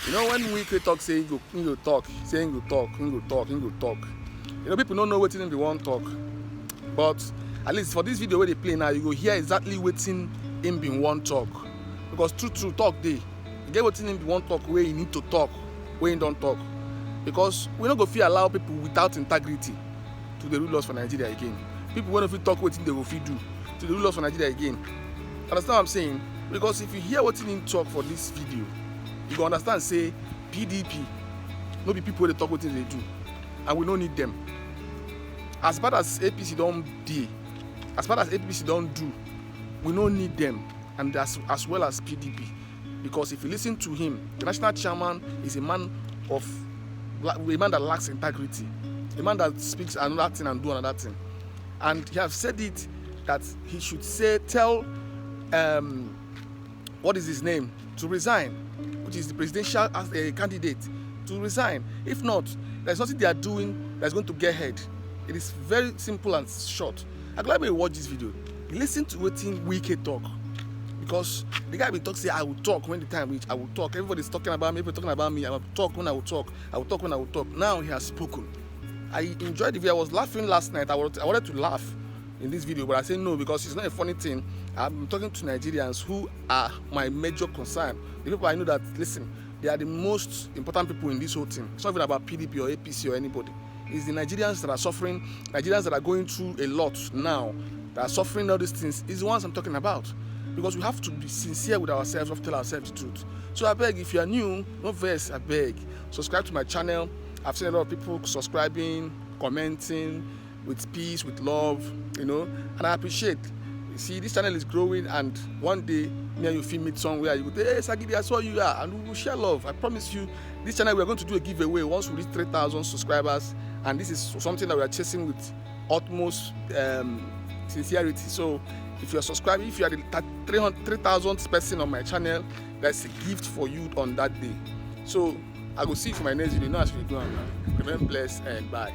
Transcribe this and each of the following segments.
You know, when wike talk, say he go talk, say he go talk, he go talk, he go talk. You know, people don't know wetin be wan talk. But at least for this video where they play now, you go hear exactly wetin him be wan talk. Because true talk dey. You get wetin him be wan talk where you need to talk, where he don't talk. Because we no go fit allow people without integrity to the rule us for Nigeria again. People wey no fit talk wetin they go fit do to the rule us for Nigeria again. Understand what I'm saying? Because if you hear wetin him talk for this video, you go understand say PDP no be people wey dey talk wetin they do, and we no need them. As bad as APC don dey, as bad as APC don do, we no need them, and as well as PDP. Because if you listen to him, the national chairman is a man that lacks integrity, a man that speaks another thing and do another thing. And he has said it that he should tell what is his name to resign, which is the presidential candidate, to resign. If not, there's nothing they are doing that's going to get ahead. It is very simple and short. I'm glad you watch this video. Listen to wetin wike talk. Because the guy will talk, say, I will talk when the time reach, I will talk. Everybody's talking about me, everybody talking about me, I will talk when I will talk, I will talk when I will talk. Now he has spoken. I enjoyed the video. I was laughing last night. I wanted to laugh in this video, but I said no, because it's not a funny thing. I'm talking to Nigerians who are my major concern. The people I know that, listen, they are the most important people in this whole thing. It's not even about PDP or APC or anybody. It's the Nigerians that are suffering, Nigerians that are going through a lot now, that are suffering all these things, is the ones I'm talking about. Because we have to be sincere with ourselves, we have to tell ourselves the truth. So I beg, if you are new, no vex, I beg, subscribe to my channel. I've seen a lot of people subscribing, commenting, with peace, with love, you know, and I appreciate. You see, this channel is growing, and one day, me and you meet somewhere, you go, hey, Sagiddy, I saw you, and we will share love. I promise you, this channel, we are going to do a giveaway once we reach 3,000 subscribers, and this is something that we are chasing with utmost sincerity. So, if you are subscribing, if you are the 3,000th person on my channel, that's a gift for you on that day. So, I will see you for my next video. Now, as we go on, remain blessed and bye.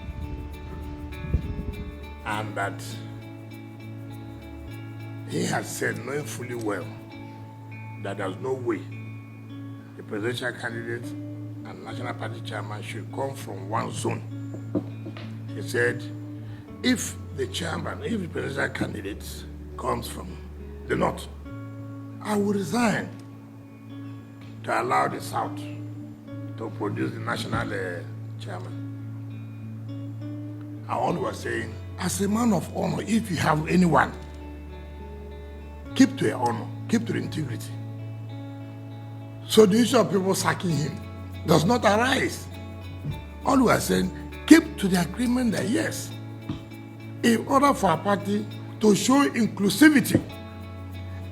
And that he has said, knowing fully well that there's no way the presidential candidate and national party chairman should come from one zone. He said, if the chairman, if the presidential candidate comes from the north, I will resign to allow the south to produce the national chairman. And all was saying, as a man of honor, if you have anyone, keep to your honor, keep to the integrity. So the issue of people sacking him does not arise. All we are saying, keep to the agreement that yes, in order for our party to show inclusivity,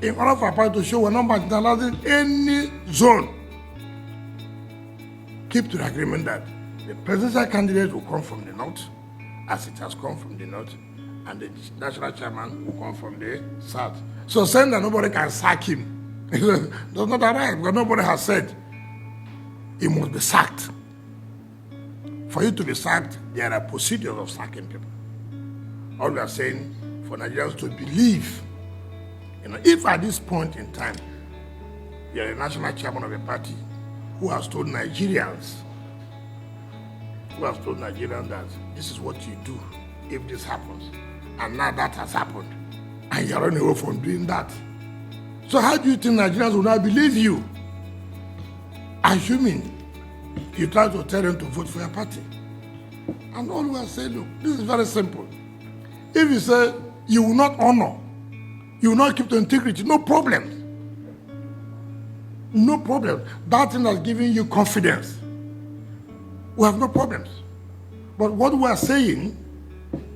in order for our party to show we're not marginalizing any zone, keep to the agreement that the presidential candidate will come from the north, as it has come from the north, and the national chairman will come from the south. So saying that nobody can sack him does not arise, because nobody has said he must be sacked. For you to be sacked, there are procedures of sacking people. All we are saying, for Nigerians to believe, you know, if at this point in time, you are a national chairman of a party who has told Nigerians, that this is what you do if this happens, and now that has happened, and you're running away from doing that. So how do you think Nigerians will not believe you? Assuming you try to tell them to vote for your party. And all we are saying, look, this is very simple. If you say you will not honor, you will not keep the integrity, no problem. No problem. That thing that's giving you confidence, we have no problems. But what we are saying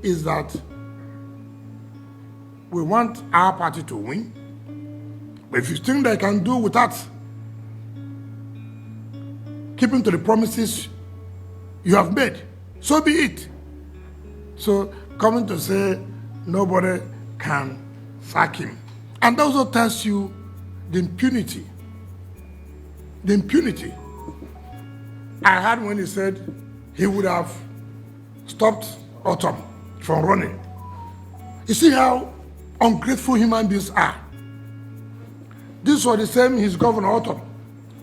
is that we want our party to win. But if you think they can do without keeping to the promises you have made, so be it. So coming to say nobody can sack him. And that also tells you the impunity. The impunity. I heard when he said he would have stopped Autumn from running. You see how ungrateful human beings are. This was the same his governor Autumn,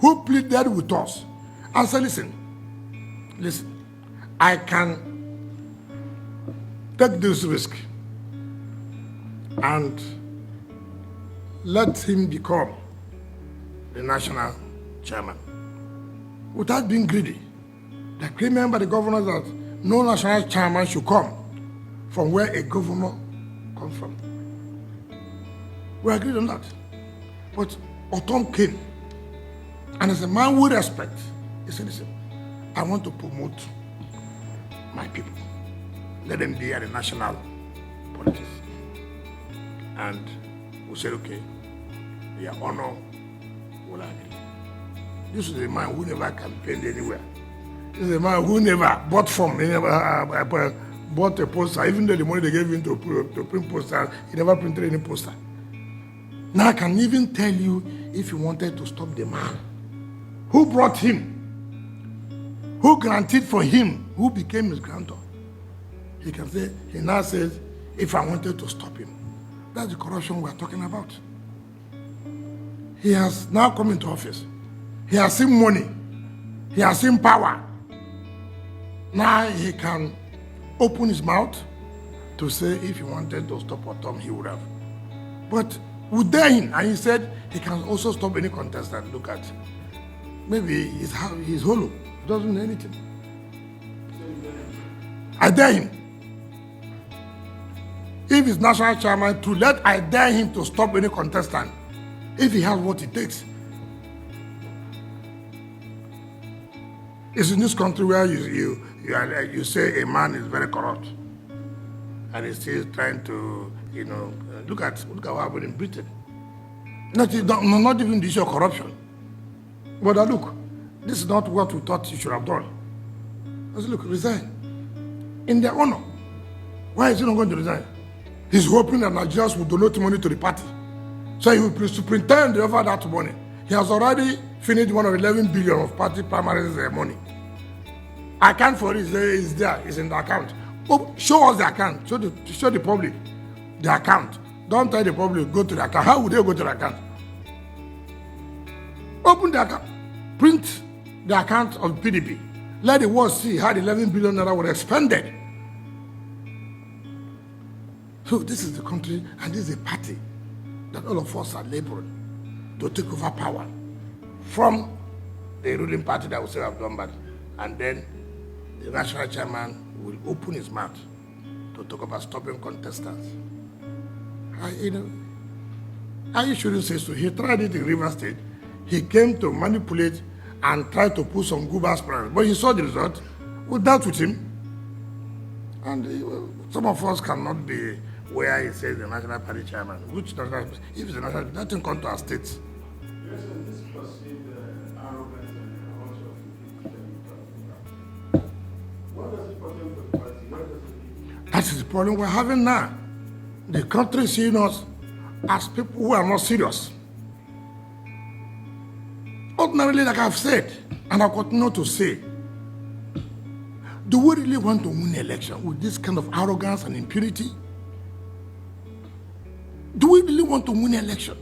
who pleaded with us and say, listen, I can take this risk and let him become the national chairman without being greedy. The agreement by the governors that no national chairman should come from where a governor comes from. We agreed on that. But Otom came, and as a man with respect, he said, listen, I want to promote my people. Let them be at the national politics. And we said, okay, your honor will agree. This is a man who never campaigned anywhere. This is a man who never bought from, he never bought a poster. Even though the money they gave him to print posters, he never printed any poster. Now I can even tell you if he wanted to stop the man who brought him, who granted for him, who became his grantor. He can say, he now says, if I wanted to stop him. That's the corruption we are talking about. He has now come into office. He has seen money. He has seen power. Now he can open his mouth to say if he wanted to stop Otom, he would have. But we dare him, and he said he can also stop any contestant. Look at, maybe he's hollow. He doesn't know anything. I dare him. If he's national chairman, I dare him to stop any contestant if he has what it takes. It's in this country where you say a man is very corrupt, and he's still trying to, look at what happened in Britain. Not even the issue of corruption. But look, this is not what we thought you should have done. I said, look, resign. In their honor. Why is he not going to resign? He's hoping that Nigerians will donate money to the party. So he will superintend over that money. He has already finished one of 11 billion of party primaries money. Account for it is there, it's in the account. Oh, show us the account, show the public the account. Don't tell the public, go to the account. How would they go to the account? Open the account, print the account of PDP. Let the world see how the 11 billion naira were expended. So this is the country, and this is a party that all of us are laboring to take over power from the ruling party that will say have done bad. And then the national chairman will open his mouth to talk about stopping contestants. I shouldn't say so. He tried it in River State. He came to manipulate and try to put some good aspirants. But he saw the result. We dealt with him. And some of us cannot be where he says the National Party chairman. Which national, if it's a national, that thing come to our states. Yes, and this perceived arrogance and what does it pertain to the party? What does it That is the problem we're having now. The country is seeing us as people who are not serious. Ordinarily, like I've said, and I continue to say, do we really want to win an election with this kind of arrogance and impunity? Do we really want to win an election?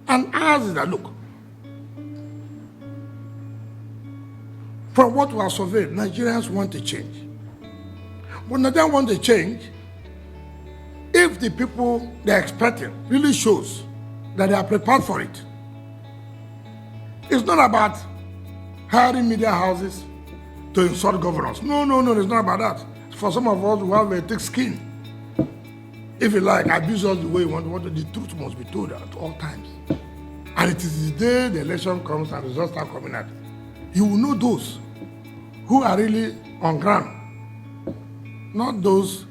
And ours is that, look, from what we have surveyed, Nigerians want a change. But Nigerians want a change if the people they're expecting really shows that they are prepared for it. It's not about hiring media houses to insult governors. No, it's not about that. For some of us who have a thick skin, if you like, abuse us the way you want, the truth must be told at all times. And it is the day the election comes and results start coming out. You will know those who are really on ground, not those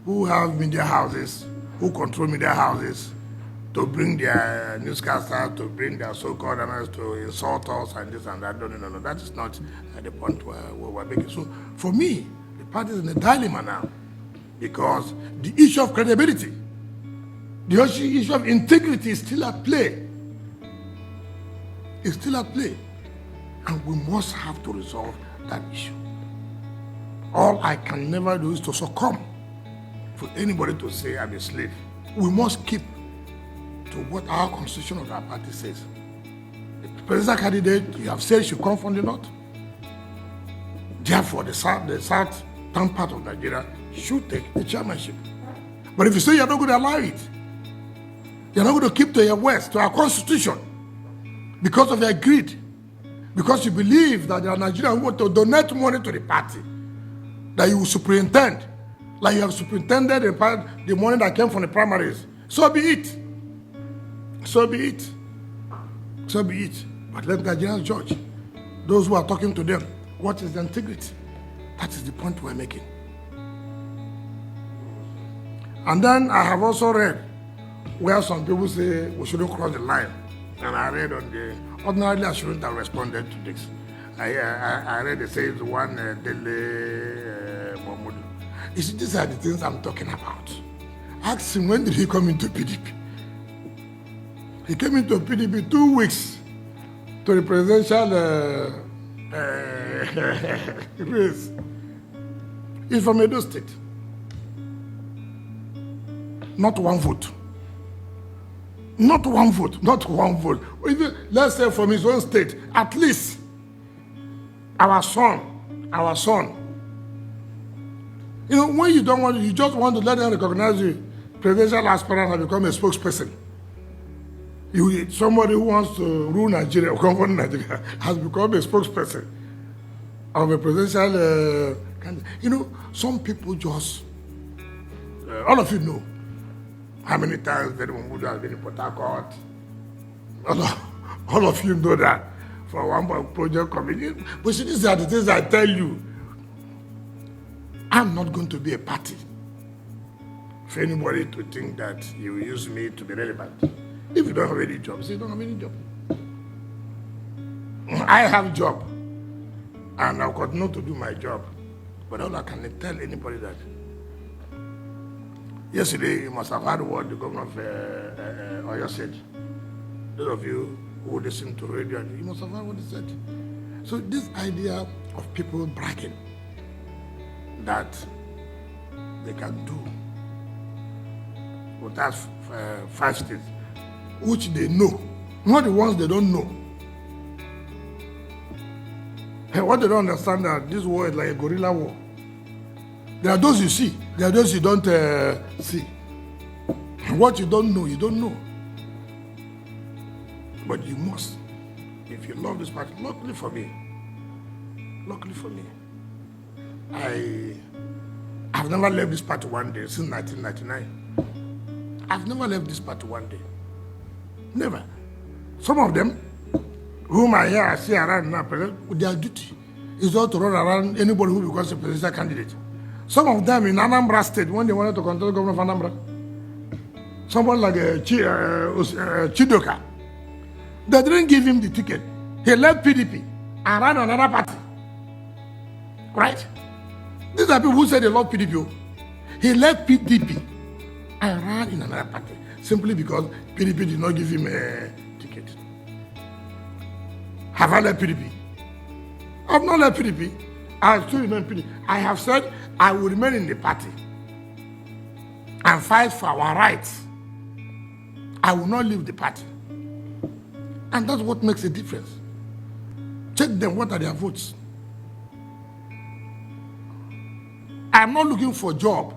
who have media houses, who control media houses, to bring their newscasters, to bring their so-called analysts to insult us and this and that. No. That is not the point where we're making. So for me, the party is in a dilemma now, because the issue of credibility, the issue of integrity is still at play. It's still at play. And we must have to resolve that issue. All I can never do is to succumb for anybody to say I'm a slave. We must keep to what our constitution of our party says. The presidential candidate you have said should come from the north. Therefore, the southern part of Nigeria should take the chairmanship. But if you say you're not going to allow it, you're not going to keep to your west, to our constitution, because of your greed, because you believe that there are Nigerians who want to donate money to the party, that you will superintend, like you have superintended the money that came from the primaries. So be it. So be it. So be it. But let Nigerians judge. Those who are talking to them, what is the integrity? That is the point we're making. And then I have also read where some people say we shouldn't cross the line. And I read on the, ordinarily I shouldn't have responded to this. I read it says one Dele Momudu. You see, these are the things I'm talking about. Ask him, when did he come into PDP? He came into PDP 2 weeks to the presidential race. He's from Edo State. Not one vote. Not one vote. Not one vote. Even, let's say from his own state, at least our son. You know, when you don't want, you just want to let them recognize you, presidential aspirant and become a spokesperson. Somebody who wants to rule Nigeria, or govern Nigeria, has become a spokesperson of a presidential candidate. You know, some people just, all of you know how many times Dele Momudu has been in Port Harcourt. All of you know that for one project committee. But see, these are the things I tell you. I'm not going to be a party for anybody to think that you will use me to be relevant. If you don't have any job, say you don't have any job. I have a job, and I'll continue to do my job. But all I can tell anybody that yesterday you must have heard what the governor of Oyo said. Those of you who listen to radio, you must have heard what he said. So this idea of people bragging that they can do without 5 states, which they know, not the ones they don't know. And what they don't understand that this war is like a guerrilla war. There are those you see, there are those you don't see. And what you don't know, you don't know. But you must, if you love this party, luckily for me, I've never left this party one day since 1999. I've never left this party one day. Never. Some of them, whom I see around now, their duty is not to run around anybody who becomes a presidential candidate. Some of them in Anambra State, when they wanted to control the governor of Anambra, someone like Chidoka, they didn't give him the ticket. He left PDP and ran another party. Right? These are people who said they love PDP. He left PDP and ran in another party simply because PDP did not give him a ticket. Have I left PDP? I have not left PDP. I still remain PDP. I have said I will remain in the party and fight for our rights. I will not leave the party. And that's what makes a difference. Check them, what are their votes? I'm not looking for a job.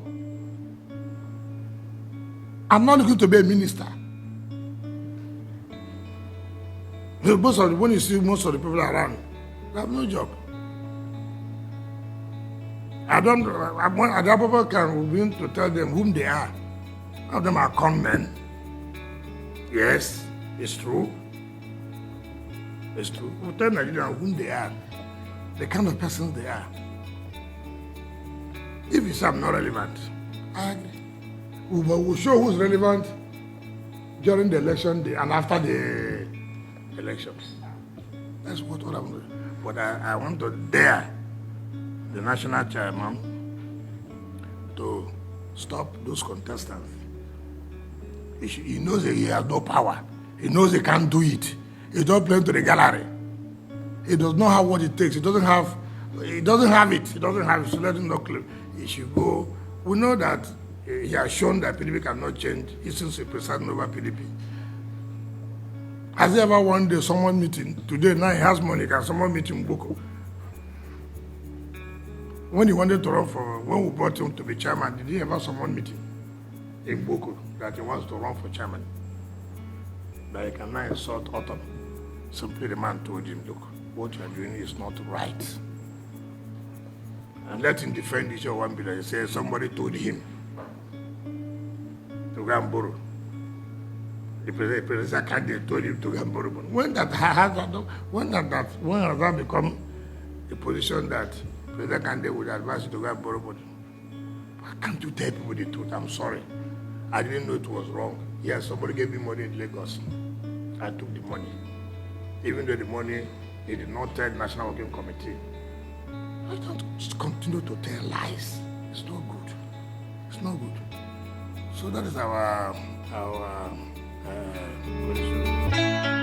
I'm not looking to be a minister. When you see most of the people around, they have no job. Other people can begin to tell them whom they are. Some of them are con men. Yes, it's true. It's true. We'll tell Nigerians whom they are, the kind of persons they are. If you say I'm not relevant, I agree. We'll show who's relevant during the election day and after the election. That's what I'm doing. But I want to dare the national chairman to stop those contestants. He knows that he has no power. He knows he can't do it. He don't play to the gallery. He does not have what it takes. He doesn't have it. So let him not claim. He should go. We know that he has shown that PDP cannot change. He seems to preside over PDP. Has he ever one day someone meeting? Today, now he has money, can someone meet him Boko? When he wanted to run for, when we brought him to be chairman, did he ever someone meeting in Boko that he wants to run for chairman? That he can now insult Autumn. Simply the man told him, look, what you are doing is not right. And let him defend each other one bit. He says somebody told him to go and borrow. The presidential candidate told him to go and borrow. When has that become a position that the presidential candidate would advise you to go and borrow money? Why can't you tell people the truth? I'm sorry. I didn't know it was wrong. Yes, somebody gave me money in Lagos. I took the money. Even though the money, he did not tell the National Working Committee. I don't just continue to tell lies. It's not good. It's not good. So that is our position.